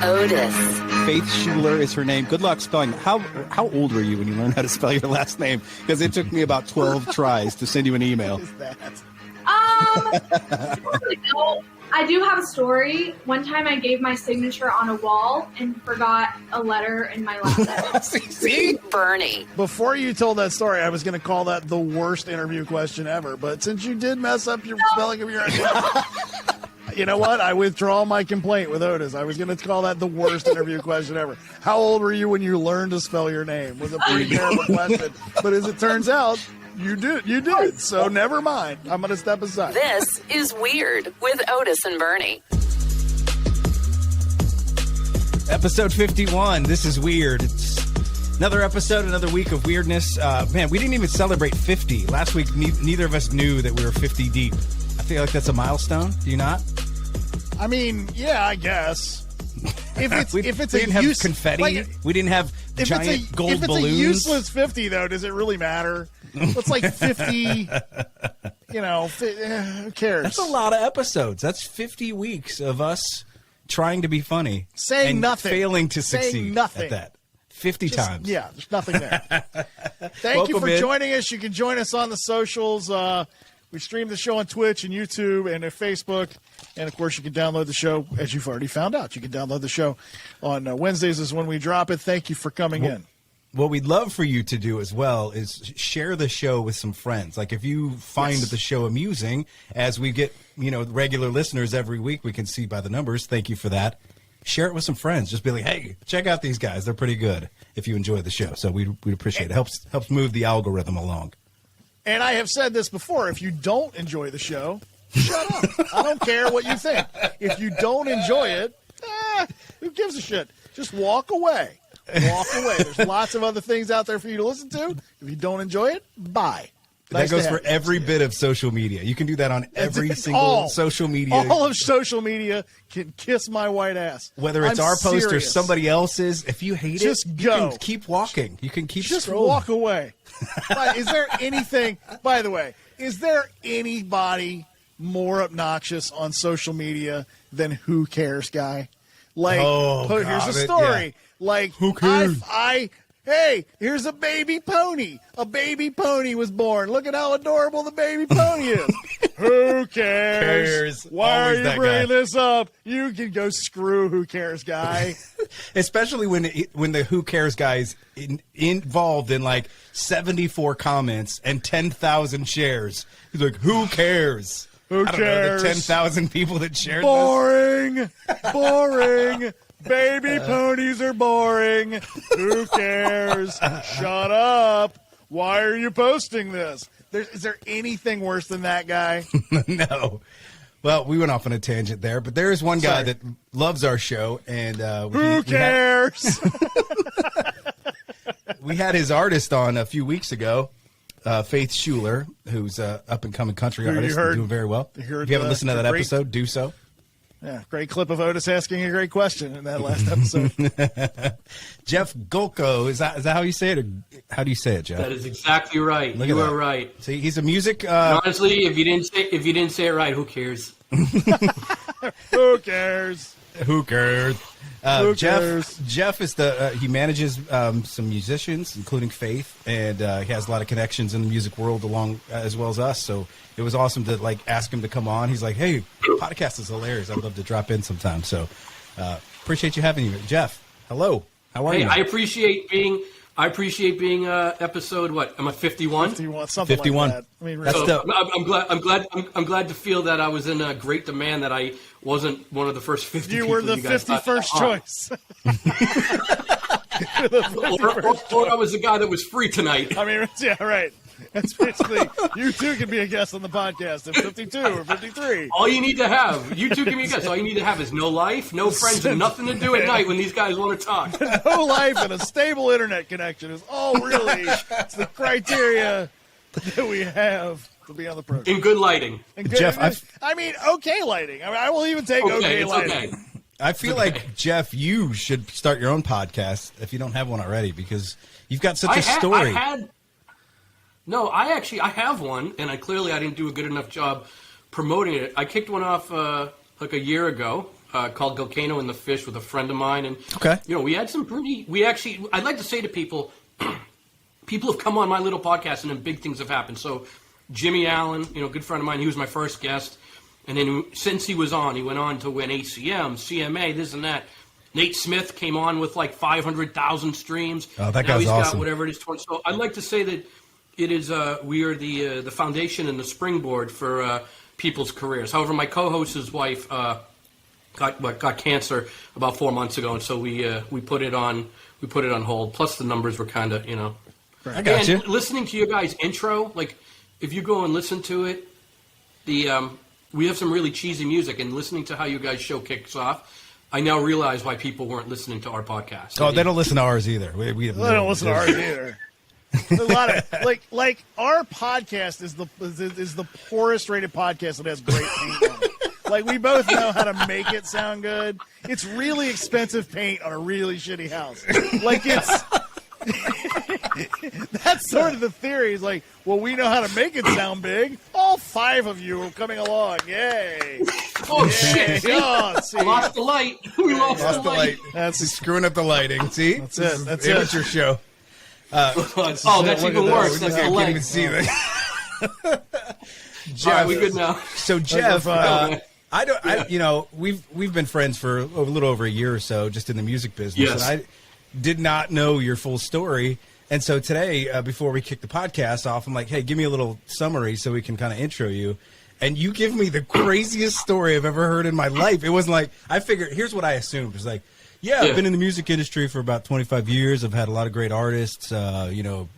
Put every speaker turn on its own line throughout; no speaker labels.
Otis.
Faith Schuler is her name. Good luck spelling. How old were you when you learned how to spell your last name? Because it took me about 12 tries to send you an email.
I do have a story. One time I gave my signature on a wall and forgot a letter in my last name.
See? Bernie.
Before you told that story, I was going to call that the worst interview question ever. But since you did mess up your spelling of your name, you know what? I withdraw my complaint with Otis. I was going to call that the worst interview question ever. How old were you when you learned to spell your name? Was a pretty terrible question. But as it turns out, you did. So never mind. I'm going to step aside.
This is Weird with Otis and Bernie.
Episode 51. This is Weird. It's another episode, another week of weirdness. Man, we didn't even celebrate 50. Last week, neither of us knew that we were 50 deep. I feel like that's a milestone. Do you not?
I mean, yeah, I guess. If it's
we didn't have confetti. We didn't have giant gold balloons.
If it's a useless 50, though, does it really matter? It's like 50, who cares?
That's a lot of episodes. That's 50 weeks of us trying to be funny.
Saying
and
nothing.
Failing to succeed
nothing.
at that. 50 times.
Yeah, there's nothing there. Thank you for joining us. You can join us on the socials. We stream the show on Twitch and YouTube and Facebook. And, of course, you can download the show, as you've already found out. You can download the show on Wednesdays is when we drop it. Thank you for coming in.
What we'd love for you to do as well is share the show with some friends. Like if you find the show amusing, as we get, regular listeners every week, we can see by the numbers. Thank you for that. Share it with some friends. Just be like, hey, check out these guys. They're pretty good if you enjoy the show. So we'd appreciate it. Helps move the algorithm along.
And I have said this before. If you don't enjoy the show, shut up. I don't care what you think. If you don't enjoy it, who gives a shit? Just walk away. Walk away. There's lots of other things out there for you to listen to. If you don't enjoy it, bye.
That goes for every bit of social media. You can do that on every single social media.
All of social media can kiss my white ass.
Whether it's our post or somebody else's, if you hate
just
it,
go.
You can keep walking. You can keep
just
scrolling.
Walk away. Is there anything, by the way, is there anybody more obnoxious on social media than Who Cares Guy? Like, here's a story.
Yeah.
Like,
who cares?
Hey, here's a baby pony. A baby pony was born. Look at how adorable the baby pony is. Who cares? Why
Always
are you bringing this up? You can go screw Who Cares Guy.
Especially when the Who Cares Guy is involved in like 74 comments and 10,000 shares. He's like, who cares?
Who cares?
The 10,000 people that shared
this. Boring. Baby ponies are boring. Who cares? Shut up. Why are you posting this? Is there anything worse than that guy?
No. Well, we went off on a tangent there, but there is one guy that loves our show, and
who cares?
We had his artist on a few weeks ago, Faith Schuler, who's an up-and-coming country artist and doing very well. If you haven't listened to that episode, do so.
Yeah, great clip of Otis asking a great question in that last episode.
Jeff Golko, is that how you say it? Or how do you say it, Jeff?
That is exactly right. You are right.
See, he's a music.
Honestly, if you didn't say it right, who cares?
Who cares?
Who cares?
Who cares?
Jeff is he manages some musicians, including Faith, and he has a lot of connections in the music world along as well as us. So it was awesome to ask him to come on. He's like, "Hey, podcast is hilarious. I'd love to drop in sometime." So appreciate you having you, Jeff. Hello, how are you?
I appreciate being episode what? Am I 51?
51, something
51.
like that. I mean,
that's
so I'm glad to feel that I was in a great demand, that I wasn't one of the first 50
you
people
were the 51st choice.
or I was the guy that was free tonight.
I mean, yeah, right. That's basically, you too can be a guest on the podcast at 52 or 53.
All you need to have, you two can be a guest. All you need to have is no life, no friends, and nothing to do at night when these guys want to talk.
No life and a stable internet connection is all really the criteria that we have to be on the program.
In good lighting.
Jeff,
okay lighting. I mean, I will even take okay lighting. Okay.
I feel like, Jeff, you should start your own podcast if you don't have one already, because you've got such a story.
I have one, and I didn't do a good enough job promoting it. I kicked one off like a year ago, called Volcano and the Fish with a friend of mine, and
Okay.
we had some pretty. I'd like to say to people, people have come on my little podcast, and then big things have happened. So Jimmy Allen, good friend of mine, he was my first guest, and then since he was on, he went on to win ACM, CMA, this and that. Nate Smith came on with like 500,000 streams.
Oh, that
now
guy's
he's
awesome.
got whatever it is. So I'd like to say that it is we are the foundation and the springboard for people's careers. However, my co-host's wife got cancer about 4 months ago, and so we put it on hold. Plus, the numbers were kind of
I got you.
Listening to your guys' intro, like if you go and listen to it, we have some really cheesy music, and listening to how you guys' show kicks off, I now realize why people weren't listening to our podcast.
Oh, they don't listen to ours either. We
don't listen to ours either. There's a lot of like our podcast is the poorest rated podcast that has great paint on it. Like, we both know how to make it sound good. It's really expensive paint on a really shitty house. Like, it's that's sort of the theory. It's like, well, we know how to make it sound big. All 5 of you are coming along. Yay!
Oh,
Yay.
shit! See?
Oh, see.
Lost the light. We lost the light.
That's
He's screwing up the lighting. See?
That's it. That's it.
Amateur show.
Oh, that's even worse. That's the
I can't
light.
even see that.
All right, we good now.
So Jeff, we've been friends for a little over a year or so, just in the music business,
Yes.
and I did not know your full story. And so today, before we kick the podcast off, I'm like, hey, give me a little summary so we can kind of intro you. And you give me the craziest story I've ever heard in my life. It wasn't like, I figured, here's what I assumed. It was like, I've been in the music industry for about 25 years. I've had a lot of great artists,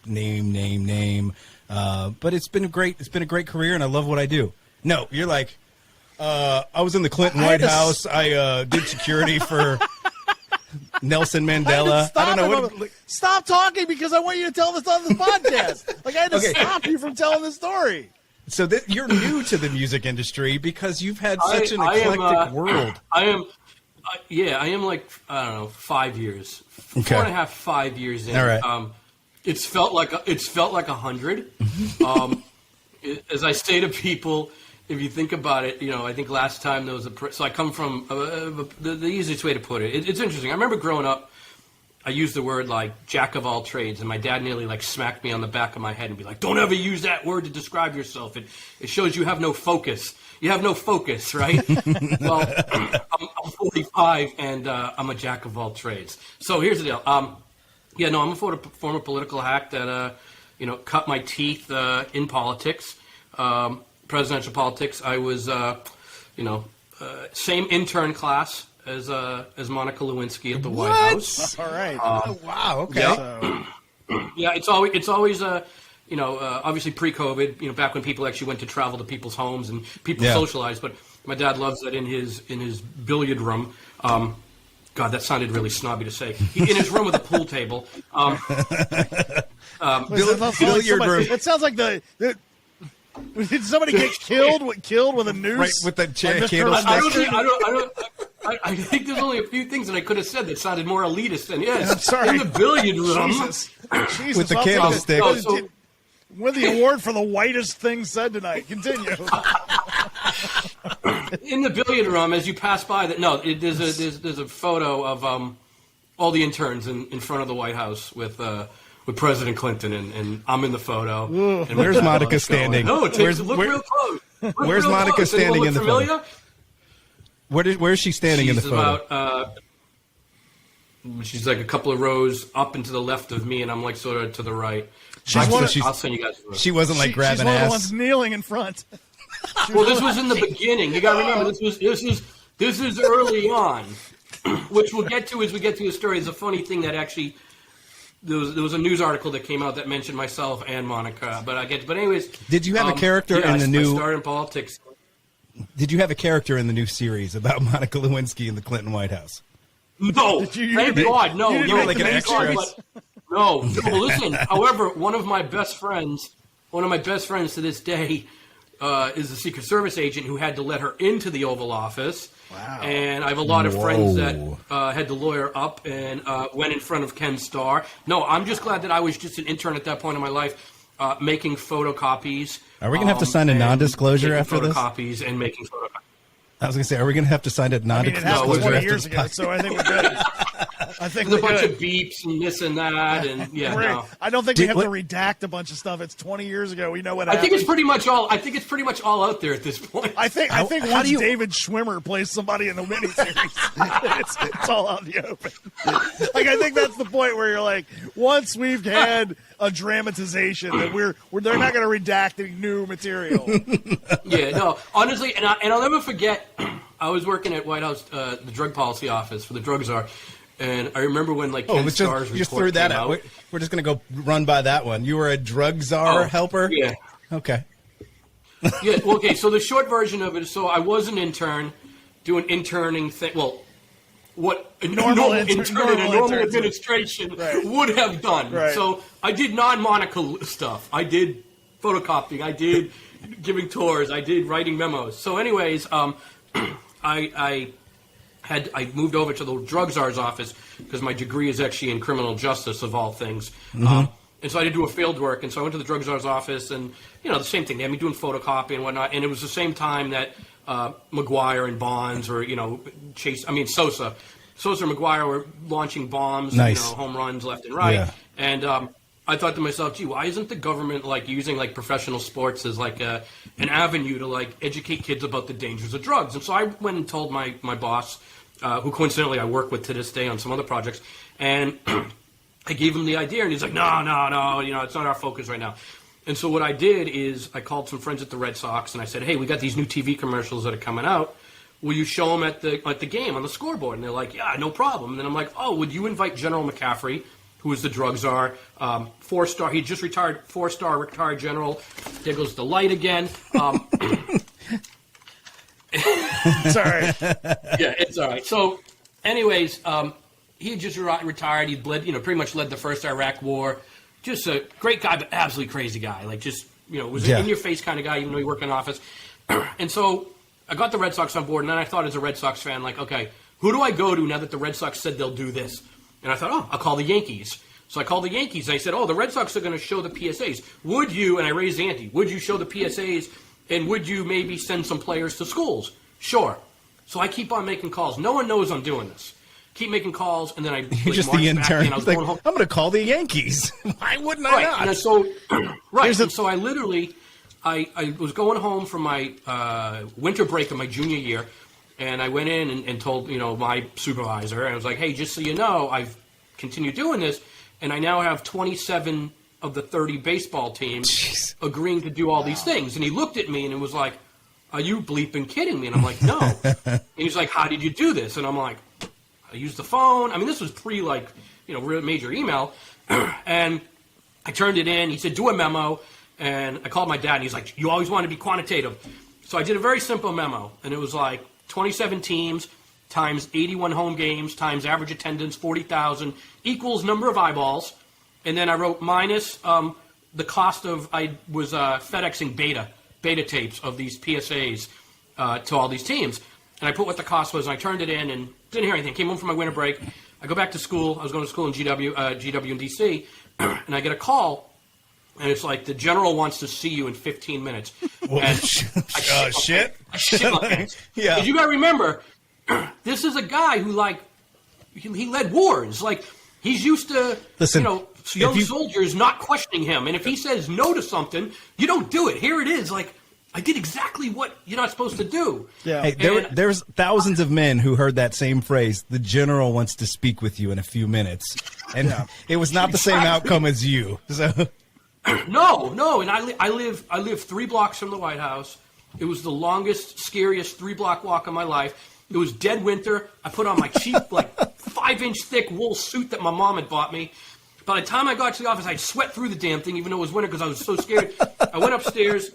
name. But it's been a great career, and I love what I do. No, you're like, I was in the Clinton White House. I did security for Nelson Mandela. I don't know.
Stop talking, because I want you to tell this on the podcast. Like, I had to stop you from telling the story.
So you're new to the music industry because you've had such an eclectic world.
I am like, I don't know, 5 years, 4.5, 5 years in.
All right.
It's felt like 100. As I say to people, if you think about it, I think last time there was so I come from the easiest way to put it. It's interesting. I remember growing up, I used the word like jack of all trades, and my dad nearly like smacked me on the back of my head and be like, "Don't ever use that word to describe yourself. It shows you have no focus. You have no focus, right?" Well, I'm 45 and I'm a jack of all trades. So here's the deal. I'm a former political hack that cut my teeth in politics, presidential politics. I was same intern class as Monica Lewinsky at the White House.
All right.
Wow. Okay.
Yeah. Yeah, it's always obviously pre-COVID, back when people actually went to travel to people's homes and people socialized. But my dad loves that in his billiard room. God, that sounded really snobby to say. In his room with a pool table.
Billiard room.
It sounds like did somebody get killed with a noose?
Right, with the candle.
I think there's only a few things that I could have said that sounded more elitist than yes.
I'm sorry.
In the billiard room.
Jesus,
With the candlestick.
Win the award for the whitest thing said tonight. Continue.
In the billiard room, as you pass by, there's a photo of all the interns in front of the White House with President Clinton, and I'm in the photo. And
Where's Monica standing?
Look real close.
Where's Monica standing in the photo? Where's she standing in the photo?
She's like a couple of rows up and to the left of me, and I'm like sort of to the right. I'll send you guys.
She wasn't like grabbing
she's one
ass.
of the ones kneeling in front.
Well, this was in the beginning. You got to remember, this is early on, which we'll get to as we get to the story. It's a funny thing that actually there was a news article that came out that mentioned myself and Monica. But anyways,
did you have a character in the new?
I started in politics.
Did you have a character in the new series about Monica Lewinsky in the Clinton White House?
No, thank God, no.
You were like an extra.
No, listen. However, one of my best friends to this day is a Secret Service agent who had to let her into the Oval Office.
Wow.
And I have a lot of friends that had to lawyer up and went in front of Ken Starr. No, I'm just glad that I was just an intern at that point in my life, making photocopies.
Are we going to have to sign a non-disclosure after this?
Photocopies and making photocopies.
I was going to say, are we going to have to sign a
I mean, it
non-disclosure
happened 20
after
years
this
ago, so I think we're good. I think
There's
we're
a bunch
good.
of beeps and this and that, and yeah,
We're-
no.
I don't think we
Did-
have to
what-
redact a bunch of stuff. It's 20 years ago. We know what
I
happened.
think it's pretty much all. I think it's pretty much all out there at this point.
I think
How
once
do you-
David Schwimmer plays somebody in the miniseries, it's all out in the open. Like I think that's the point where you're like, once we've had a dramatization, that they're not going to redact any new material.
Yeah, no, honestly, and I'll never forget. I was working at White House, the drug policy office for the Drug Czar, and I remember when Ken
let's
Starr's
just
report
threw that
came
out. We're just going to go run by that one. You were a drug czar helper?
Yeah.
Okay.
Yeah, well, okay, so the short version of it is, so I was an intern doing interning thing. Well, what a normal intern in a normal
interns.
administration
Right.
would have done.
Right.
So I did non-Monica stuff. I did photocopying. I did giving tours. I did writing memos. So anyways, I moved over to the Drug Czar's office because my degree is actually in criminal justice, of all things. And so I did do a field work, and so I went to the Drug Czar's office, and the same thing. They had me doing photocopy and whatnot, and it was the same time that McGuire and Bonds, or Sosa and McGuire were launching bombs,
Nice.
home runs left and right,
Yeah.
and I thought to myself, gee, why isn't the government using professional sports as an avenue to educate kids about the dangers of drugs? And so I went and told my boss, who coincidentally I work with to this day on some other projects, and I gave him the idea, and he's like, no, it's not our focus right now. And so what I did is I called some friends at the Red Sox, and I said, hey, we got these new TV commercials that are coming out. Will you show them at the game on the scoreboard? And they're like, yeah, no problem. And then I'm like, oh, would you invite General McCaffrey, who was the drug czar, 4-star, he just retired, 4-star retired general. There goes the light again.
It's all right.
Yeah, it's all right. So, anyways, he had just retired. He pretty much led the first Iraq War. Just a great guy, but absolutely crazy guy. Was an in-your-face kind of guy, even though he worked in an office. And so I got the Red Sox on board, and then I thought as a Red Sox fan, okay, who do I go to now that the Red Sox said they'll do this? And I thought, I'll call the Yankees. So I called the Yankees, and I said, the Red Sox are going to show the PSAs. Would you, and I raised the ante, would you show the PSAs, and would you maybe send some players to schools? Sure. So I keep on making calls. No one knows I'm doing this. Keep making calls, and then I
You're just the intern. I'm going to call the Yankees. Why wouldn't I not?
And so, so I literally, I was going home from my winter break of my junior year, and I went in and told my supervisor, and I was like, hey, just so you know, I've continued doing this, and I now have 27 of the 30 baseball teams agreeing to do all these things. And he looked at me and it was like, are you bleeping kidding me? And I'm like, no. And he's like, how did you do this? And I'm like, I used the phone. I mean, this was pre real major email. And I turned it in. He said, do a memo. And I called my dad, and he's like, you always want to be quantitative. So I did a very simple memo, and it was 27 teams times 81 home games times average attendance, 40,000, equals number of eyeballs. And then I wrote minus the cost of, I was FedExing beta tapes of these PSAs to all these teams. And I put what the cost was, and I turned it in and didn't hear anything. Came home from my winter break. I go back to school. I was going to school in GW in D.C., and I get a call, and it's like, the general wants to see you in 15 minutes. And
Shit.
I shit my pants.
Yeah.
Because you got to remember, this is a guy who, he led wars. He's used to,
Listen,
young soldiers not questioning him. And if he says no to something, you don't do it. Here it is. I did exactly what you're not supposed to do.
Yeah.
Hey, there's thousands of men who heard that same phrase. The general wants to speak with you in a few minutes, and it was not the same outcome as you. So
No, and I live 3 blocks from the White House. It was the longest, scariest 3-block walk of my life. It was dead winter. I put on my cheap, 5-inch thick wool suit that my mom had bought me. By the time I got to the office, I'd sweat through the damn thing, even though it was winter, because I was so scared. I went upstairs.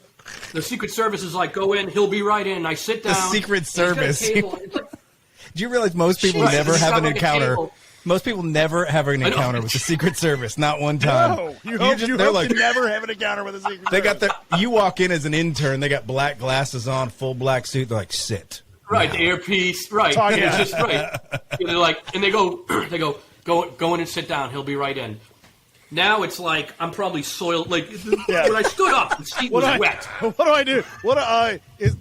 The Secret Service is like, go in, he'll be right in. I sit down.
The Secret Service.
Do
do you realize most people
Right,
never
it's
have
got
an
like a
encounter?
table.
Most people never have an encounter with the Secret Service. Not one time.
No, you hope you never have an encounter with a Secret
They
Service.
got you walk in as an intern. They got black glasses on, full black suit. They're like, sit.
Right, the earpiece, right.
Talking
It's just right. And they're like, and they go in and sit down. He'll be right in. Now it's like I'm probably soiled. Like when I stood up, the seat was wet.
What do?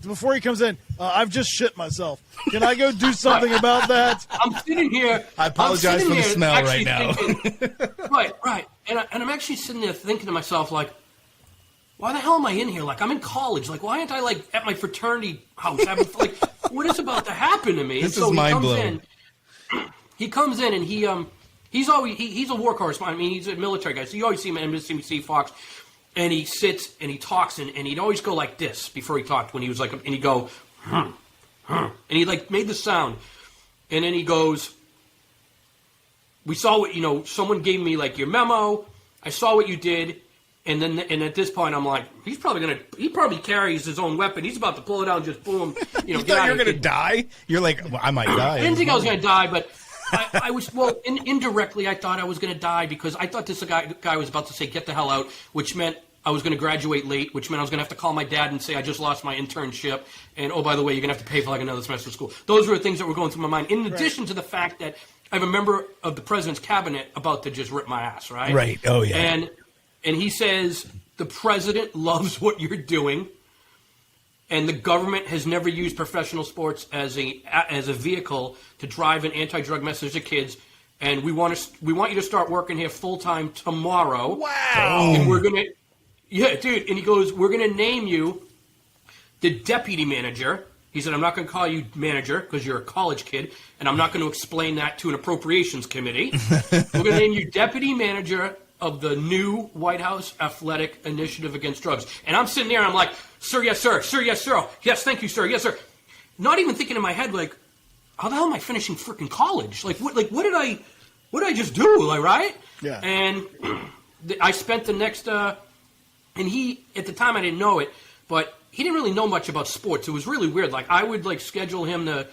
Before he comes in, I've just shit myself. Can I go do something about that?
I'm sitting here.
I apologize for the smell right now.
Thinking, right. And I'm actually sitting there thinking to myself, like, why the hell am I in here? Like, I'm in college. Like, why aren't I, like, at my fraternity house? Like, what is about to happen to me?
This is mind-blowing.
He comes in and he's a war correspondent. I mean, he's a military guy, so you always see him at MSNBC, Fox, and he sits and he talks, and he'd always go like this before he talked when he was like, and he'd go, and he like made the sound, and then he goes, we saw what, someone gave me like your memo, I saw what you did, and at this point I'm like, he probably carries his own weapon, he's about to pull it out and just boom,
you thought you were going to die? You're like, well, I might die.
I didn't think I was going to die, but I was, indirectly I thought I was going to die because I thought this guy was about to say, get the hell out, which meant I was going to graduate late, which meant I was going to have to call my dad and say I just lost my internship, and oh, by the way, you're going to have to pay for like another semester of school. Those were the things that were going through my mind, in addition to the fact that I have a member of the president's cabinet about to just rip my ass, right?
Right, oh yeah.
And he says, the president loves what you're doing, and the government has never used professional sports as a vehicle to drive an anti-drug message to kids. And we want you to start working here full time tomorrow.
Wow!
And we're gonna, dude. And he goes, we're gonna name you the deputy manager. He said, I'm not gonna call you manager because you're a college kid, and I'm not going to explain that to an appropriations committee. We're gonna name you deputy manager of the new White House Athletic Initiative Against Drugs. And I'm sitting there and I'm like, sir, yes, sir. Sir, yes, sir. Yes, thank you, sir. Yes, sir. Not even thinking in my head, like, how the hell am I finishing freaking college? Like, what did I just do? Like, right?
Yeah.
And I spent the next, and he, at the time I didn't know it, but he didn't really know much about sports. It was really weird. Like, I would, like, schedule him to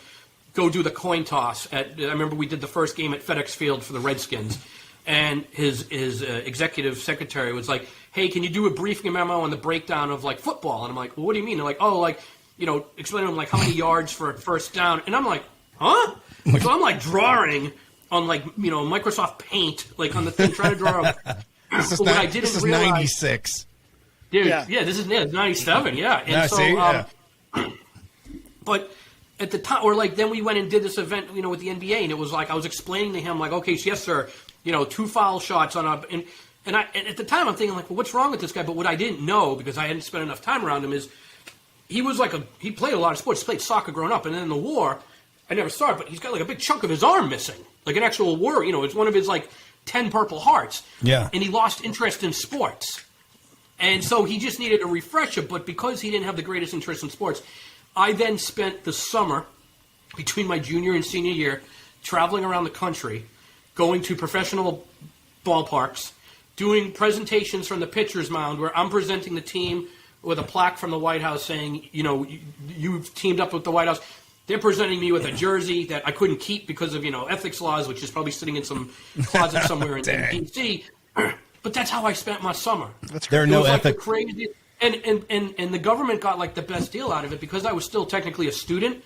go do the coin toss I remember we did the first game at FedEx Field for the Redskins. And his executive secretary was like, hey, can you do a briefing memo on the breakdown of, like, football? And I'm like, well, what do you mean? They're like, oh, like, explain to him, like, how many yards for a first down. And I'm like, huh? So I'm, like, drawing on, like, Microsoft Paint, like, on the thing, trying to draw.
This is 96.
Dude, this is 97, yeah. And but at the time, or, like, then we went and did this event, with the NBA, and it was like, I was explaining to him, like, okay, so yes, sir, 2 foul shots on a, and at the time I'm thinking, like, well, what's wrong with this guy? But what I didn't know, because I hadn't spent enough time around him, is he was like he played a lot of sports. He played soccer growing up, and then in the war, I never saw it, but he's got like a big chunk of his arm missing, like an actual war. It's one of his like 10 Purple Hearts.
Yeah.
And he lost interest in sports, and so he just needed a refresher. But because he didn't have the greatest interest in sports, I then spent the summer between my junior and senior year traveling around the country, going to professional ballparks, doing presentations from the pitcher's mound where I'm presenting the team with a plaque from the White House saying, you've teamed up with the White House. They're presenting me with a jersey that I couldn't keep because of, ethics laws, which is probably sitting in some closet somewhere in D.C. But that's how I spent my summer.
There are no ethics.
Like and the government got like the best deal out of it because I was still technically a student.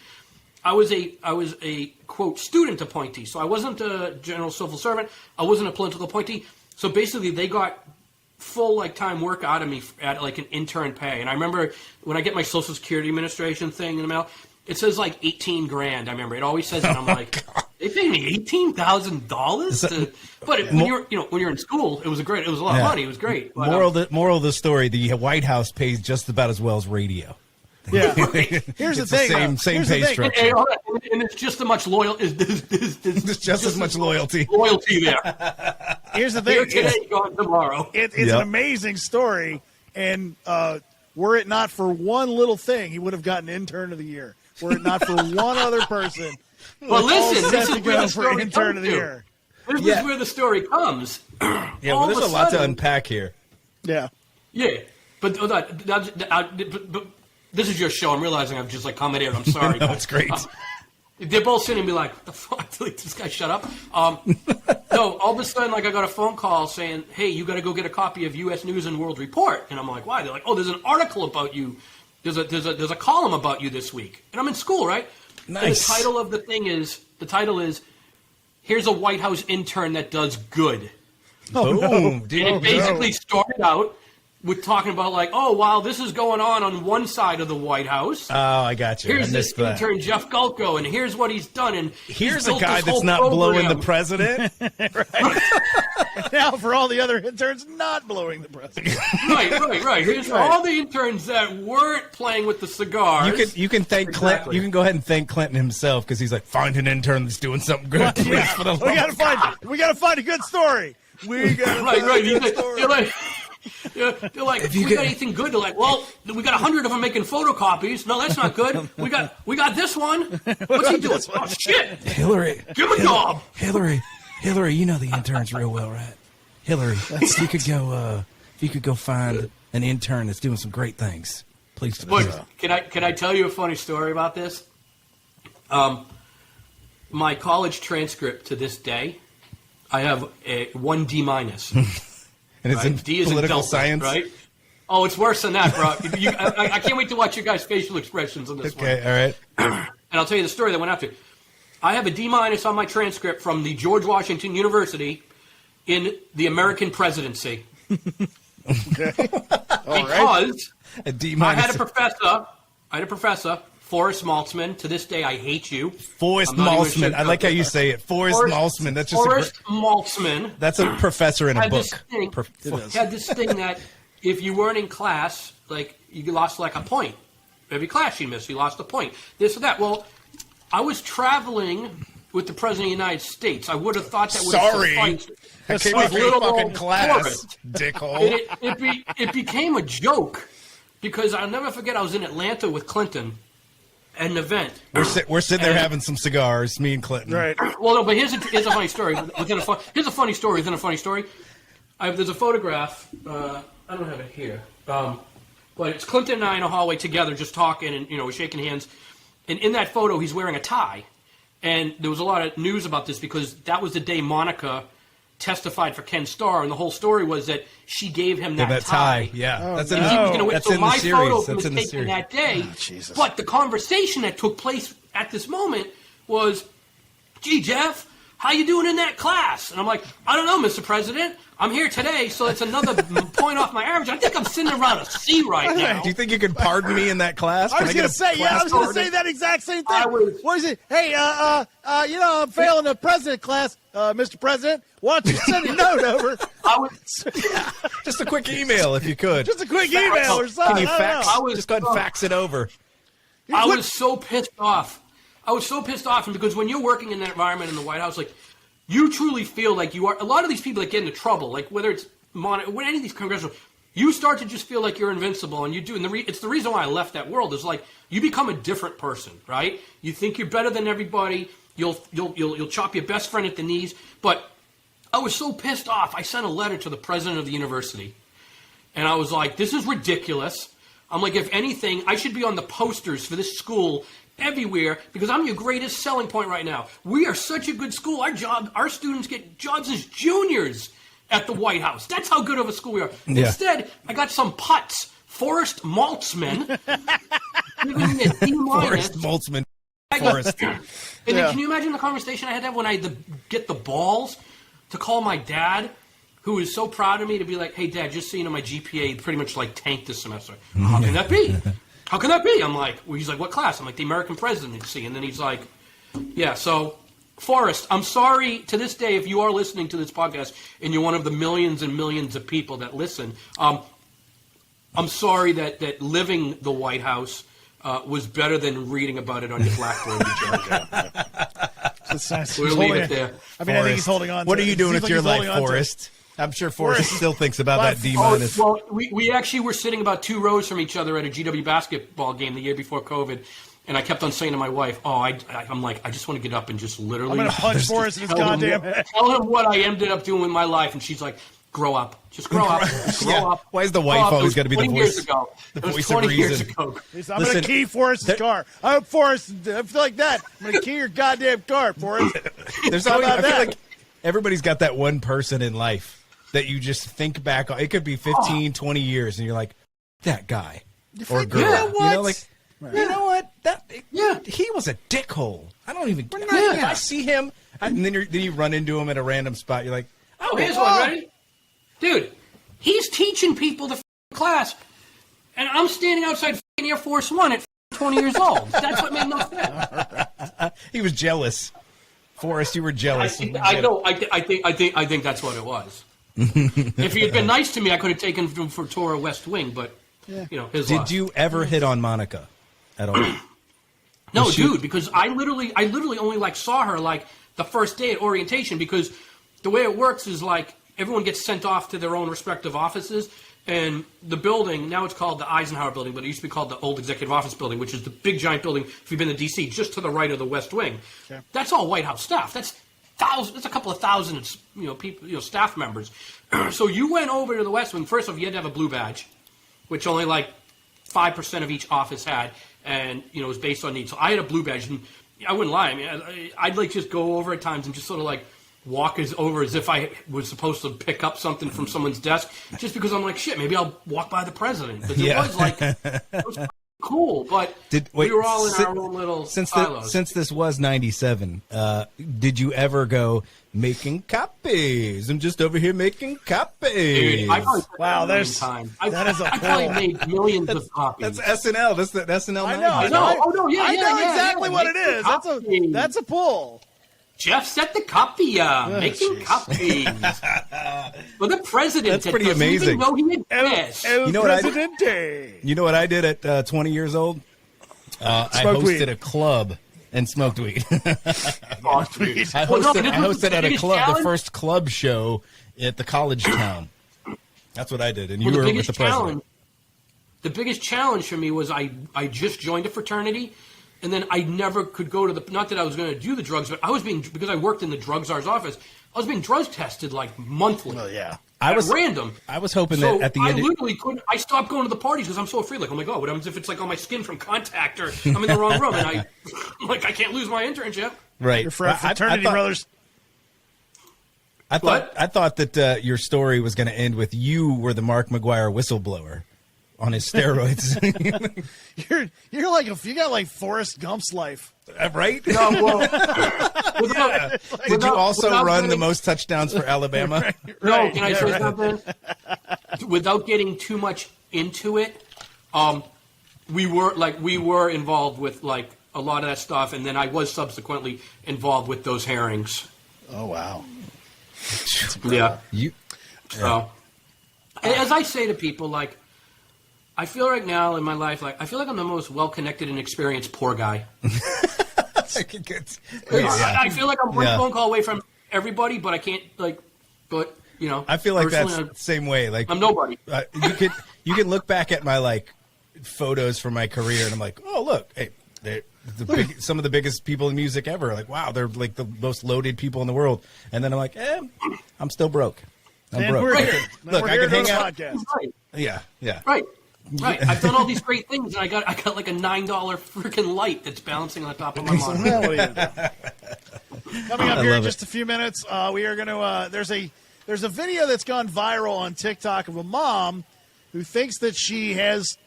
I was a quote student appointee, so I wasn't a general civil servant. I wasn't a political appointee. So basically, they got full like time work out of me at like an intern pay. And I remember when I get my Social Security Administration thing in the mail, it says like $18,000. I remember it always says, and I'm like, they paid me $18,000. But when you're in school, it was a lot of money. It was great. But,
moral of the story: the White House pays just about as well as radio.
Yeah. Here's the thing.
Same pay structure.
And it's just as much loyalty.
There's just as much loyalty.
Loyalty there.
Here's the thing.
Today, gone tomorrow.
It's an amazing story. And were it not for one little thing, he would have gotten intern of the year. Were it not for one other person.
Well, listen, this is where the story
intern of the year.
This is where the story comes.
Yeah, well, there's a lot to unpack here.
Yeah.
Yeah. But this is your show. I'm realizing I've just like commented. I'm sorry.
No, it's great.
They're both sitting and be like, the fuck? Like, this guy shut up. No, all of a sudden, like I got a phone call saying, hey, you got to go get a copy of U.S. News and World Report. And I'm like, why? They're like, oh, there's an article about you. There's a column about you this week. And I'm in school, right?
Nice.
And the title of the thing is, here's a White House intern that does good.
Boom.
And it basically started out with talking about like, oh, while this is going on one side of the White House.
Oh, I got you.
Here's this intern, Jeff Gulko, and here's what he's done. And
here's a guy that's not blowing the president.
Now for all the other interns not blowing the president.
Right. Here's all the interns that weren't playing with the cigars.
You can thank Clinton. You can go ahead and thank Clinton himself because he's like, find an intern that's doing something good.
We gotta find a good story. We gotta find a good story.
They're like, we got anything good? They're like, well, we got 100 of them making photocopies. No, that's not good. We got this one. What's he doing? Oh shit!
Hillary,
give him a job.
Hillary, you know the interns real well, right? Hillary, if you could go find an intern that's doing some great things, please do.
Look, can I tell you a funny story about this? My college transcript to this day, I have a 1 D-.
And it's in
D is
political
in Delta,
science,
right? Oh, it's worse than that, bro. I can't wait to watch your guys' facial expressions on this one.
Okay, all right.
And I'll tell you the story that went after. I have a D- on my transcript from the George Washington University in the American presidency.
Okay.
Because
a D-.
I had a professor, Forrest Maltzman. To this day, I hate you.
Forrest Maltzman. I like how you say it. Forrest Maltzman. That's just
Forrest Maltzman.
That's a professor in a book.
Had this thing that if you weren't in class, like you lost like a point. Every class you missed, you lost a point. This or that. Well, I was traveling with the President of the United States. I would have thought that would have sufficed.
I came with your fucking class, dickhole.
It became a joke because I'll never forget I was in Atlanta with Clinton at an event.
We're sitting there having some cigars, me and Clinton.
Right.
Well, no, but here's a funny story. Here's a funny story within a funny story. There's a photograph. I don't have it here. But it's Clinton and I in a hallway together just talking and, we're shaking hands. And in that photo, he's wearing a tie. And there was a lot of news about this because that was the day Monica testified for Ken Starr, and the whole story was that she gave him that tie.
Yeah,
That's in the series. Photo was taken that day.
Jesus.
But the conversation that took place at this moment was, "Gee, Jeff, how you doing in that class?" And I'm like, "I don't know, Mr. President. I'm here today, so it's another point off my average. I think I'm sitting around a C right now."
Do you think you could pardon me in that class?
I was going to say that exact same thing. What is it? Hey, I'm failing the president class, Mr. President. Why don't you send a note over?
Just a quick email, if you could.
Just a quick email or something.
Can you fax? Just go ahead and fax it over.
I was so pissed off. And because when you're working in that environment in the White House, like, you truly feel like you are. A lot of these people that get into trouble, like whether it's when any of these congressional, you start to just feel like you're invincible, and you do. And it's the reason why I left that world is like you become a different person, right? You think you're better than everybody. You'll chop your best friend at the knees. But I was so pissed off. I sent a letter to the president of the university, and I was like, "This is ridiculous." I'm like, if anything, I should be on the posters for this school everywhere because I'm your greatest selling point right now. We are such a good school. Our students get jobs as juniors at the White House. That's how good of a school we are.
Yeah.
Instead, I got some putz, Forrest Maltzman, giving me a D-.
Forrest Maltzman. Forrest.
And then can you imagine the conversation I had to have when I had to get the balls to call my dad, who is so proud of me, to be like, "Hey, Dad, just so you know, my GPA pretty much like tanked this semester." How can that be? How can that be? I'm like, well, he's like, "What class?" I'm like, "The American presidency." And then he's like, "Yeah, so Forrest, I'm sorry to this day if you are listening to this podcast and you're one of the millions and millions of people that listen. I'm sorry that living the White House was better than reading about it on your BlackBerry." We'll leave it there.
I mean, I think he's holding on.
What are you doing with your life, Forrest? I'm sure Forrest still thinks about that D-.
Well, we actually were sitting about 2 rows from each other at a GW basketball game the year before COVID, and I kept on saying to my wife, I'm like, I just want to get up and just literally...
I'm going to punch Forrest in his goddamn head.
Tell him what I ended up doing with my life, and she's like, grow up. Just grow up. Grow up.
Why is the wife always got to be the voice?
The voice of reason.
I'm going to key Forrest's car. I hope Forrest, I feel like that. I'm going to key your goddamn car, Forrest.
There's always, I feel like everybody's got that one person in life that you just think back on. It could be 15, 20 years, and you're like, that guy or girl.
Yeah,
you know, like, you know what? He was a dickhole. I don't even. I see him, and then you run into him at a random spot. You're like,
here's one, ready? Dude, he's teaching people the class, and I'm standing outside Air Force One at 20 years old. That's what made no sense.
He was jealous. Forrest, you were jealous.
I know. I think that's what it was. If he had been nice to me, I could have taken him for tour of West Wing, but his
Did
loss.
you ever hit on Monica at all?
No, dude, because I literally only saw her the first day at orientation, because the way it works is everyone gets sent off to their own respective offices, and the building, now it's called the Eisenhower Building, but it used to be called the old Executive Office Building, which is the big giant building, if you've been to D.C., just to the right of the West Wing. Okay. That's all White House staff. That's a couple of thousand, people, staff members. So you went over to the West Wing. First off, you had to have a blue badge, which only 5% of each office had, and it was based on need. So I had a blue badge, and I wouldn't lie. I mean, I'd just go over at times and just sort of walk over as if I was supposed to pick up something from someone's desk, just because I'm like, shit, maybe I'll walk by the president. Because it was cool, but we were all in our own little silos.
Since this was 97, did you ever go making copies? I'm just over here making copies.
Dude, I
that is
I probably made millions of copies.
That's SNL. That's the SNL.
I know.
I know. Oh no,
I know exactly what it is. That's a pull.
Jeff set the copy making copies. Well, the president.
That's pretty amazing.
Even know he exists.
You know what I did at 20 years old? I hosted a club and smoked weed. I hosted at a club, the first club show at the college town. That's what I did, and you were with the president.
The biggest challenge for me was I just joined a fraternity. And then I never could go to not that I was going to do the drugs, but because I worked in the drug czar's office, I was being drug tested monthly.
Oh, yeah.
Random.
I was hoping that at the end.
I literally couldn't. I stopped going to the parties because I'm so afraid. Oh my God, what happens if it's on my skin from contact, or I'm in the wrong room and I can't lose my internship.
Right.
Your fraternity brothers.
I thought that your story was going to end with you were the Mark McGuire whistleblower on his steroids.
you got Forrest Gump's life,
right?
No, well,
did you also run the most touchdowns for Alabama?
Right.
No, can I say something? Without getting too much into it, we were involved with a lot of that stuff, and then I was subsequently involved with those hearings.
Oh wow!
Yeah. So, as I say to people, I feel right now in my life, I feel like I'm the most well-connected and experienced poor guy. I feel like I'm one phone call away from everybody, but I can't,
I feel like that's the same way.
I'm nobody.
You can look back at my, photos from my career, and I'm like, oh, look, hey, they're some of the biggest people in music ever. Wow, they're, the most loaded people in the world. And then I'm like, I'm still broke. I'm broke.
Look, I can hang out.
Right.
Yeah.
Right. I've done all these great things, and I got a $9 freaking light that's balancing on top of my monitor.
Coming up here in just a few minutes, we are going to. There's a video that's gone viral on TikTok of a mom who thinks that she's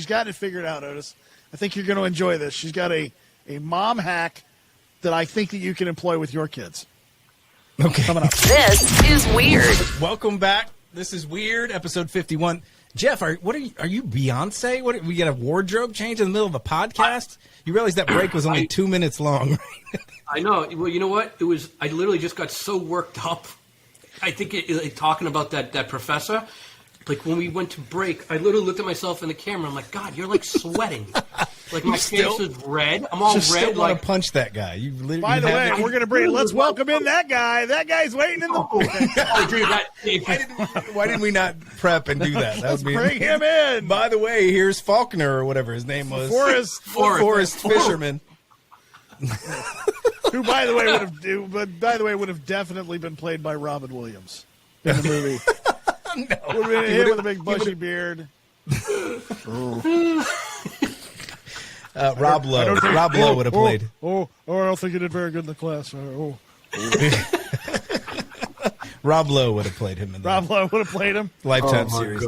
got it figured out. Otis, I think you're going to enjoy this. She's got a mom hack that I think that you can employ with your kids.
Okay,
coming up.
This is weird.
Welcome back. This is Weird, episode 51. Jeff, are you Beyonce? We got a wardrobe change in the middle of a podcast? You realize that break was only 2 minutes long, right?
I know. Well, you know what? I literally just got so worked up. I think talking about that professor, when we went to break, I literally looked at myself in the camera. I'm like, God, you're sweating. My face is red. I'm all red.
Still want to punch that guy.
By the way, we're going to bring. Let's welcome in that guy. That guy's waiting in the.
Why didn't we not prep and do that?
Let's bring him in.
By the way, here's Faulkner or whatever his name was.
Forrest
Fisherman.
Who, by the way, would have definitely been played by Robin Williams in the movie.
No.
Would have been him with a big bushy beard.
Rob Lowe. Rob Lowe would have played.
I don't think he did very good in the class.
Rob Lowe would have played him.
Rob Lowe would have played him.
Lifetime series.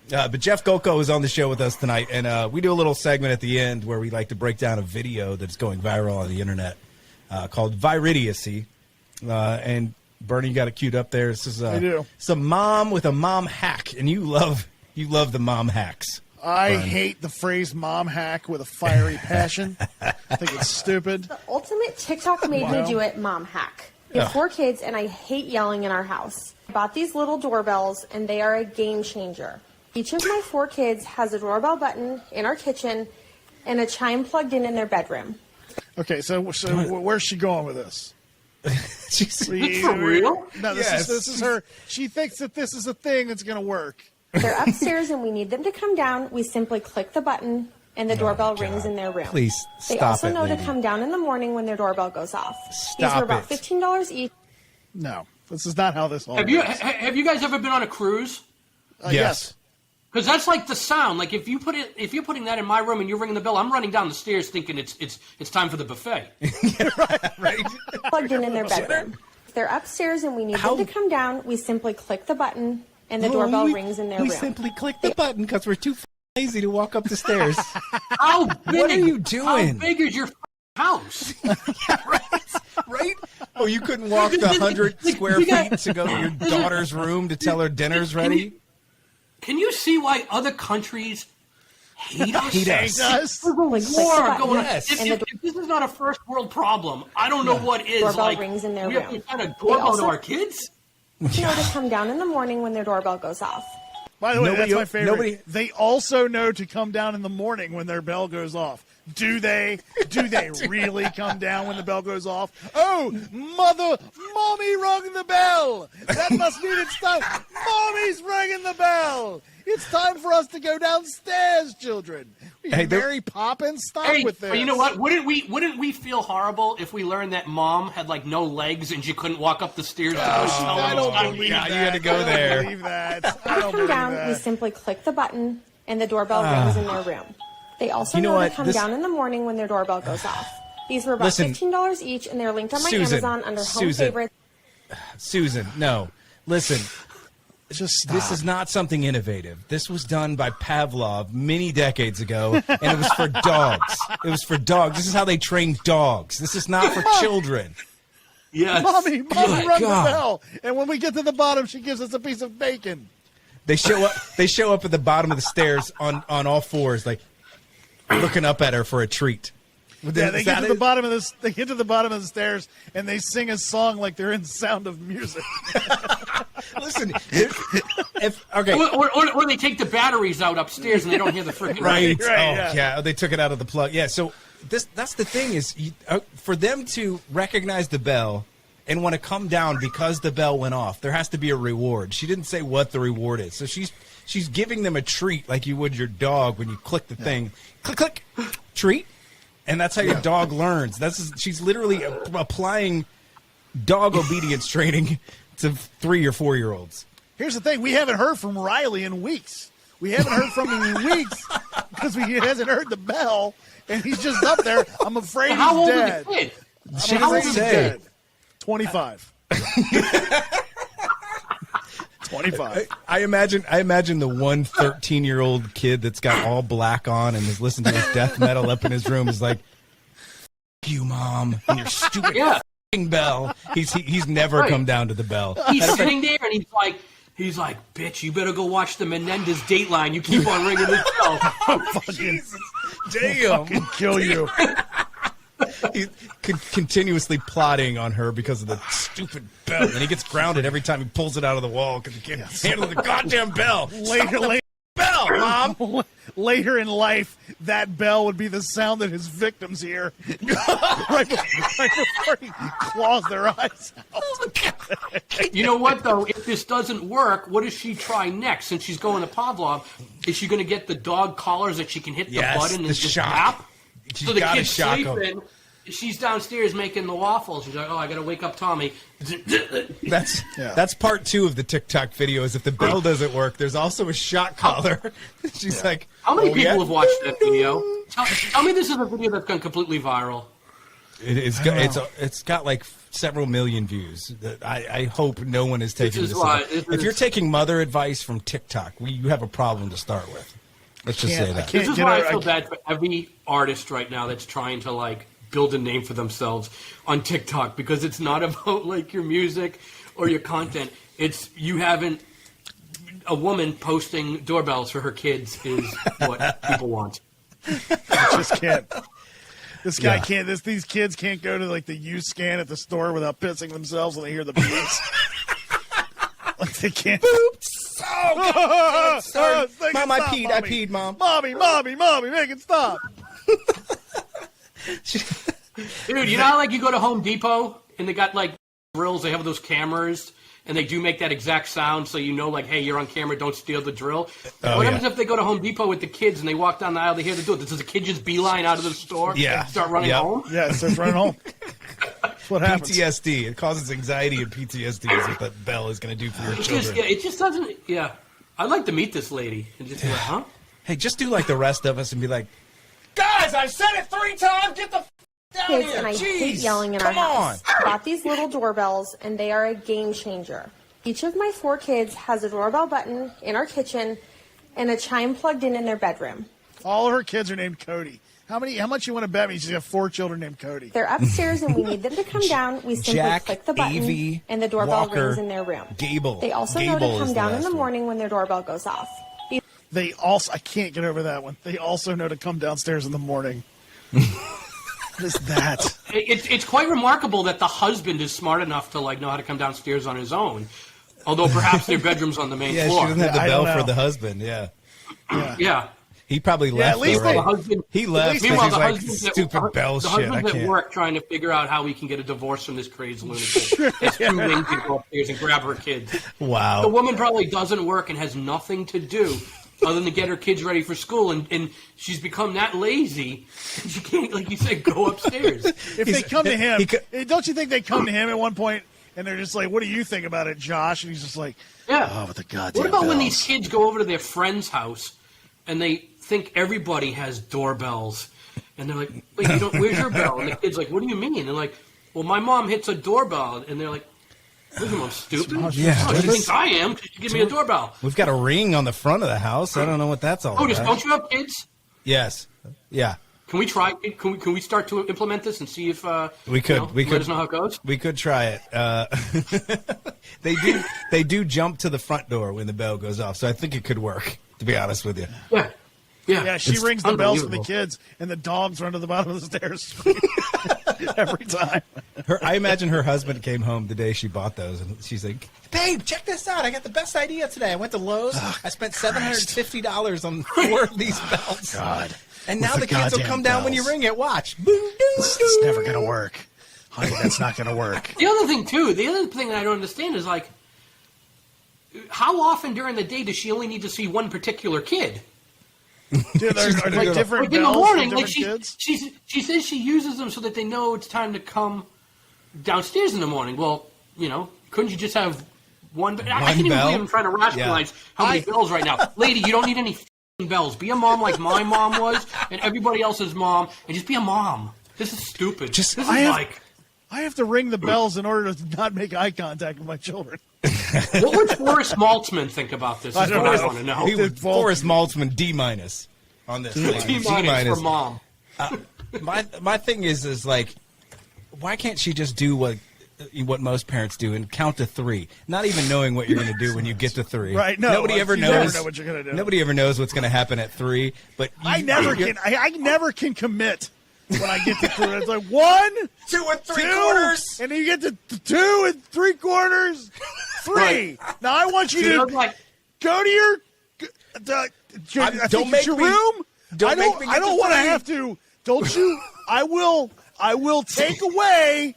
But Jeff Golko is on the show with us tonight, and we do a little segment at the end where we like to break down a video that's going viral on the internet called VirIdiocy. And Bernie, you got it queued up there. This is
I do.
It's a mom with a mom hack, and you love the mom hacks.
I hate the phrase "mom hack" with a fiery passion. I think it's stupid.
The ultimate TikTok made me do it mom hack. We have 4 kids, and I hate yelling in our house. I bought these little doorbells, and they are a game changer. Each of my 4 kids has a doorbell button in our kitchen and a chime plugged in their bedroom.
Okay, so where's she going with this?
She's
For real?
No, this is her. She thinks that this is a thing that's going to work.
They're upstairs, and we need them to come down. We simply click the button, and the doorbell rings in their room.
Please
They
stop
also
it,
know
lady.
to come down in the morning when their doorbell goes off. These
Stop
are about
it.
$15 each.
No, this is not how this all
Have you
works.
guys ever been on a cruise?
Yes.
Because that's like the sound. Like if you're putting that in my room and you're ringing the bell, I'm running down the stairs thinking it's time for the buffet.
right.
Plugged in their bedroom. If they're upstairs and we need them to come down, we simply click the button, and the doorbell rings in their room.
We simply click the button because we're too lazy to walk up the stairs.
How big?
What are you doing?
How big is your house?
Right? Oh, you couldn't walk the 100 square feet to go to your daughter's room to tell her dinner's ready?
Can you see why other countries hate us?
Hate us.
Does?
There's a
Like, click the
war
button,
going on.
yes.
If this is not a first world problem, I don't know what is.
Doorbell
Like,
rings in their
we have
room.
to send a doorbell to
also-
our kids?
Know to come down in the morning when their doorbell goes off.
By the way,
Nobody-
that's my favorite.
nobody-
They also know to come down in the morning when their bell goes off. Do they? Do they really come down when the bell goes off? Oh, mommy rung the bell. That must mean it's time. Mommy's ringing the bell. It's time for us to go downstairs, children.
Hey,
Mary Poppins, stop
Hey,
with this.
but you know what? Wouldn't we feel horrible if we learned that mom had like no legs and she couldn't walk up the stairs? To go tell
I
them
don't
it's time to
believe
eat?
Yeah,
that.
you had to go
I
there.
don't believe that. I
To
don't
come
believe
down, we
that.
simply click the button, and the doorbell rings in their room. They also
You know
know
what?
to come
This-
down in the morning when their doorbell goes off. These were about
Listen,
$15 each, and they're linked on my
Susan,
Amazon under Home
Susan.
Favorites.
Susan, no. Listen,
Just stop.
this is not something innovative. This was done by Pavlov many decades ago, and it was for dogs. It was for dogs. This is how they train dogs. This is not for children.
Yes.
Mommy
Good
rung
God.
the bell. And when we get to the bottom, she gives us a piece of bacon.
They show up. They show up at the bottom of the stairs on all fours, like looking up at her for a treat.
Yeah, they get to the bottom of this. They get to the bottom of the stairs and they sing a song like they're in Sound of Music.
Listen, if okay,
Or they take the batteries out upstairs and they don't hear the freaking
right?
right,
Oh,
yeah.
they took it out of the plug. Yeah, so that's the thing is for them to recognize the bell and want to come down because the bell went off, there has to be a reward. She didn't say what the reward is, so she's giving them a treat like you would your dog when you click the thing, click click, treat, and that's how your dog learns. She's literally applying dog obedience training to 3 or 4 year olds.
Here's the thing: we haven't heard from Riley in weeks. We haven't heard from him in weeks because he hasn't heard the bell, and he's just up there. I'm afraid
How
he's
old
dead.
is the kid?
She
I'm afraid
doesn't
he's
say.
dead. 25. 25.
I imagine the one 13-year-old kid that's got all black on and is listening to his death metal up in his room is like, "F you, mom, and your stupid
Yeah.
f***ing bell." He's never
Right.
come down to the bell.
He's sitting there and he's like, bitch, you better go watch the Menendez Dateline. You keep on ringing this bell.
Jesus, damn!
Fucking kill you.
He's continuously plotting on her because of the stupid bell, and he gets grounded every time he pulls it out of the wall because he can't handle the goddamn bell.
Later,
Bell, mom.
later in life, that bell would be the sound that his victims hear right before he claws their eyes out.
You know what, though? If this doesn't work, what does she try next? Since she's going to Pavlov, is she going to get the dog collars that she can hit the
Yes,
button
the
and just
shock.
tap?
She's
So the
gotta
kid's
shock 'em.
sleeping. She's downstairs making the waffles. She's like, oh, I got to wake up Tommy.
That's part 2 of the TikTok video. Is if the bell doesn't work, there's also a shock collar. She's like,
How many
"Oh,
people
yeah?"
have watched that video? Tell me this is a video that's gone completely viral.
It's got like several million views. I hope no one is taking
This is
this.
why-
If you're taking mother advice from TikTok, you have a problem to start with. Let's just say that.
This is
get
why
her-
I feel bad for every artist right now that's trying to like build a name for themselves on TikTok, because it's not about like your music or your content. It's you haven't. A woman posting doorbells for her kids is what people want.
I just can't. This guy can't. These kids can't go to like the U-scan at the store without pissing themselves when they hear the beeps. Like they can't.
Oops. Oh, sorry. Mom, I
Mommy.
peed, Mom.
Mommy, make it stop.
Dude, you know how like you go to Home Depot and they got like drills, they have those cameras and they do make that exact sound so you know like, hey, you're on camera, don't steal the drill. What happens if they go to Home Depot with the kids and they walk down the aisle, they hear the door? Does the kid just beeline out of the store and start running home?
Yeah, it starts running home. That's what happens.
PTSD. It causes anxiety and PTSD is what that bell is going to do for your children.
It just doesn't, I'd like to meet this lady and just be like, huh?
Hey, just do like the rest of us and be like, guys, I've said it 3 times, get the down
Kids,
here.
and I hate
Jeez,
yelling in our
come
house.
on.
Bought these little doorbells, and they are a game changer. Each of my 4 kids has a doorbell button in our kitchen and a chime plugged in their bedroom.
All of her kids are named Cody. How much you want to bet me she's got 4 children named Cody?
They're upstairs, and we need them to come down. We simply
Jack,
click the button,
Avy,
and the doorbell
Walker,
rings in their room.
Gable.
They also
Gable
know to
is
come
the
down in
last
the
one.
morning when their doorbell goes off.
I can't get over that one. They also know to come downstairs in the morning. What is that?
It's quite remarkable that the husband is smart enough to like know how to come downstairs on his own. Although perhaps their bedroom's on the main
Yeah,
floor.
she doesn't have the
I
bell
don't
for
know.
the husband. Yeah.
Yeah.
He probably left.
at least
already.
the husband-
He left because
Meanwhile,
he's
the
like,
husband's at-
stupid bell
the
shit. I
husband's at
can't.
work trying to figure out how we can get a divorce from this crazy lunatic. It's too lazy to go upstairs and grab her kids.
Wow.
The woman probably doesn't work and has nothing to do other than to get her kids ready for school, and she's become that lazy, she can't, like you said, go upstairs.
If they come to him,
he
don't you think they come to him at one point and they're just like, "What do you think about it, Josh?" And he's just like,
Yeah.
"Oh, with the goddamn
What about when
bells."
these kids go over to their friend's house and they think everybody has doorbells, and they're like, "Wait, you don't? Where's your bell?" And the kid's like, "What do you mean?" And they're like, "Well, my mom hits a doorbell," and they're like, "What is your mom, stupid?
Yeah,
Oh, she thinks I am. She give me a doorbell."
We've got a ring on the front of the house. I don't know what that's all
Oh,
about.
don't you have kids?
Yes. Yeah.
Can we try? Can we start to implement this and see if
We could. We
let
could.
us know how it goes?
We could try it. They do jump to the front door when the bell goes off, so I think it could work. To be honest with you.
Yeah.
Yeah, she
It's
rings the bells for the
unbelievable.
kids, and the dogs run to the bottom of the stairs screaming every time.
I imagine her husband came home the day she bought those, and she's like, "Babe, check this out! I got the best idea today. I went to Lowe's. I spent $750 on 4 of these bells.
God.
And
With
now the kids will
goddamn
come down when you
bells.
ring it. Watch. Boom, doo,
It's never going to work. Honey, that's not going to work.
The other thing that I don't understand is like, how often during the day does she only need to see one particular kid?
Dude, are there different
Like in the
bells
morning,
for
like
different kids?
she says she uses them so that they know it's time to come downstairs in the morning. Well, couldn't you just have one? I can't even
bell?
believe I'm trying to rationalize how many bells right now. Lady, you don't need any f***ing bells. Be a mom like my mom was and everybody else's mom, and just be a mom. This is stupid. This is
I have to ring the bells in order to not make eye contact with my children.
what would Forrest Maltzman think about this? Is
don't
what I
know.
want to know.
He would Forrest Maltzman D- on this.
D- for mom.
My thing is like, why can't she just do what most parents do and count to 3, not even knowing what you're going to do when you get to 3.
Right? No,
nobody ever
you
knows.
never know what you're going to do.
Nobody ever knows what's going to happen at 3. But
I never can commit when I get to 3. It's like 1,
2 and 3
2,
quarters.
and then you get to 2 3/4, 3.
Right.
Now I want you
See,
to
I was like,
go to your.
Don't make
your
me-
room.
don't make me
I
get
don't
to
want to
3.
have to. Don't you? I will take away.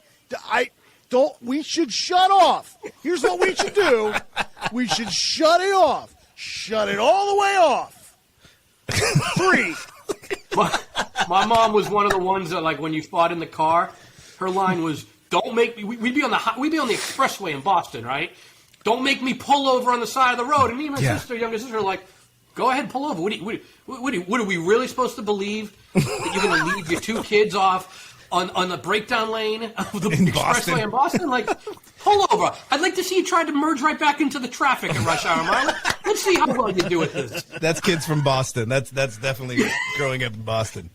We should shut off. Here's what we should do. We should shut it off. Shut it all the way off. 3.
my mom was one of the ones that, like, when you fought in the car, her line was, "Don't make me." We'd be on the expressway in Boston, right? "Don't make me pull over on the side of the road." And me and my younger sister, are like, "Go ahead, pull over." What are we really supposed to believe that you're going to leave your 2 kids off on the breakdown lane of the expressway in Boston? Like, pull over. I'd like to see you try to merge right back into the traffic at rush hour, Marla. Let's see how well you do with this.
That's kids from Boston. That's definitely growing up in Boston.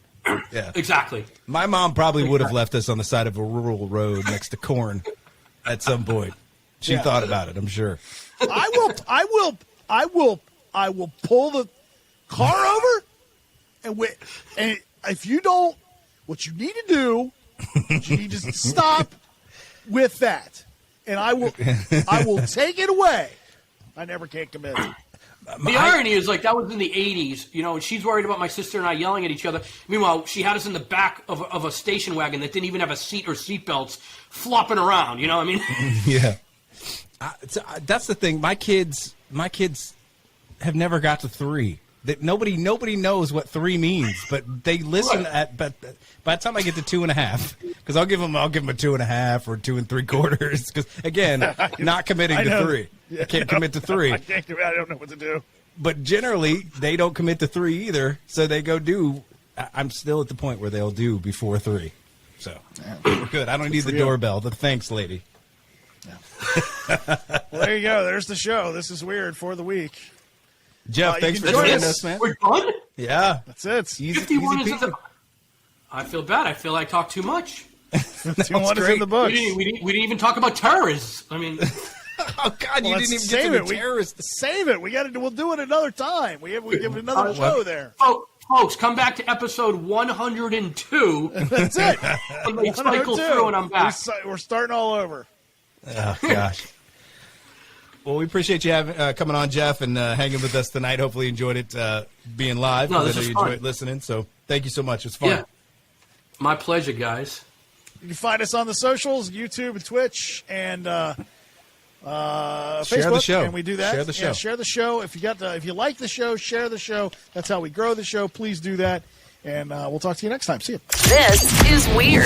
Yeah,
Exactly.
my mom probably would have left us on the side of a rural road next to corn at some point. She thought about it, I'm sure.
I will pull the car over, and if you don't, what you need to do, you need to stop with that, and I will take it away. I never can commit.
The irony is, like, that was in the 80s, you know, and she's worried about my sister and I yelling at each other. Meanwhile, she had us in the back of a station wagon that didn't even have a seat or seatbelts flopping around, you know what I mean?
Yeah. That's the thing. My kids have never got to 3. That nobody knows what 3 means, but they listen but by the time I get to 2.5, because I'll give them a 2.5 or 2 3/4, because again, not committing to 3. I can't commit to 3.
I don't know what to do.
But generally, they don't commit to 3 either, so they go do. I'm still at the point where they'll do before 3, so we're good. I don't need the doorbell. The thanks, lady.
Yeah. Well, there you go. There's the show. This is weird for the week.
Jeff, thanks for
join
joining
us.
us, man.
We're done?
Yeah.
That's it.
51 is in the... I feel bad. I feel I talked too much.
51 is in the books.
We didn't even talk about terrorists. I mean...
Oh, God, you didn't even get to the terrorists.
Save it. We'll do it another time. We give it another show there.
Folks, come back to episode 102.
That's it.
And they cycle through and I'm back.
We're starting all over.
Oh, gosh. Well, we appreciate you coming on, Jeff, and hanging with us tonight. Hopefully you enjoyed it being live.
No, this
I know
is
you
fun.
enjoyed listening, so thank you so much. It's fun.
Yeah. My pleasure, guys.
You can find us on the socials, YouTube and Twitch, and Facebook.
The show.
And we do that.
Share the show.
Yeah, share the show. If you like the show, share the show. That's how we grow the show. Please do that. And we'll talk to you next time. See you.
This is weird.